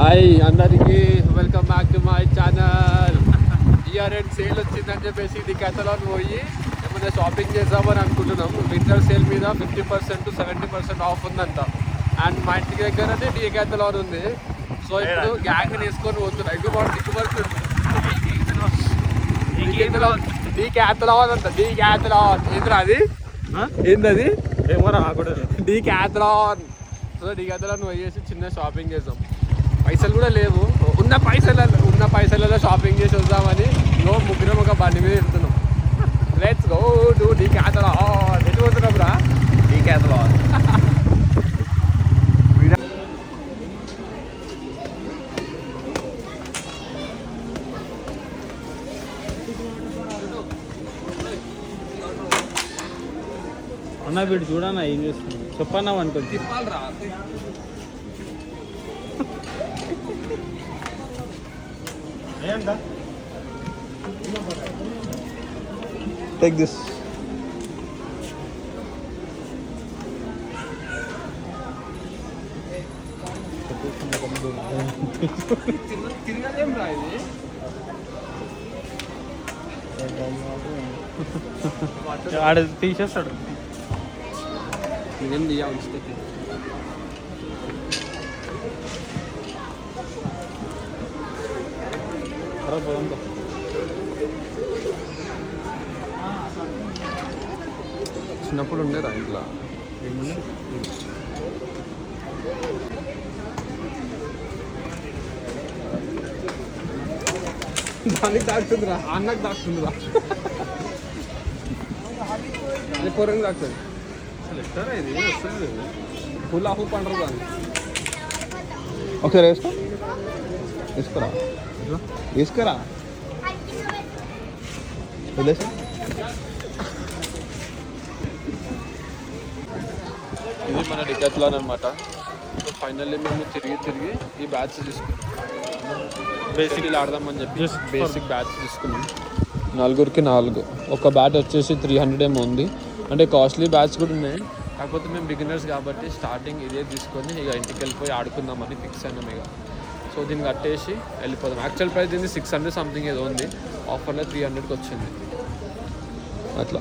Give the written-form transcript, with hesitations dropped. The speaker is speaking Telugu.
హాయ్ అందరికి welcome back to my channel. Year end sale వచ్చిందని చెప్పేసి డికాథలాన్ పోయి ఏమైనా షాపింగ్ చేద్దామని అనుకుంటున్నాం. వింటర్ సేల్ మీద 50% to 70% ఆఫ్ ఉందంట. అండ్ మా ఇంటి దగ్గరనే డికాథలాన్ ఉంది. సో ఇప్పుడు గ్యాంగ్ వేసుకొని పోతున్నాయి. డికాథలాన్ అంట. డికాథలాన్ ఏంద్రా అది? ఏంటది? ఏమో రాకూడదు. డికాథలాన్. సో డికాథలాన్ పోయేసి చిన్న షాపింగ్ చేద్దాం. పైసలు కూడా లేవు. ఉన్న పైసలలో షాపింగ్ చేసి వద్దామని ముగ్గురం ఒక బండి మీద వెళ్తున్నాం. Let's go to Decathlon. ఎటు పోతున్నాం రా? డికాథలాన్. అన్న వీడు చూడన్నా ఏం చేస్తుంది చెప్పన్నావు అనుకో. తిప్పాలరా. Take this. తిరగలేం రా ఇది. ఆడ తీసేస్తాడు. ఇదేం దియా ఉంచితే చిన్నప్పుడు ఉండేరా ఇంట్లో. దానికి దాక్తుందిరా, అన్నకు దాక్తుందిరా, అది పొరంగి దాక్తుంది. అసలు ఎట్టారా ఇది? అసలు ఫుల్ ఆఫ్ పండరు దాన్ని. ఒకసారి వేసుకో. వేసుకురా వేసుకురా వదిలేసి. ఇది మన డికాథలాన్ అనమాట. సో ఫైనల్లీ మేము తిరిగి ఈ బ్యాచ్ తీసుకున్నాం. బేసిక్లీ ఆడదామని చెప్పి బేసిక్ బ్యాచ్ తీసుకున్నాం. 4కి 4. ఒక బ్యాట్ వచ్చేసి 300 ఏమో ఉంది. అంటే కాస్ట్లీ బ్యాచ్ కూడా ఉన్నాయి. కాకపోతే మేము బిగినర్స్ కాబట్టి స్టార్టింగ్ ఇదే తీసుకొని ఇక ఇంటికి వెళ్ళిపోయి ఆడుకుందామని ఫిక్స్ అయినాం ఇక. సో దీన్ని కట్టేసి వెళ్ళిపోదాం. యాక్చువల్ ప్రైస్ దీన్ని 600 సంథింగ్ ఏదో ఉంది. ఆఫర్లో 300కి వచ్చింది అట్లా.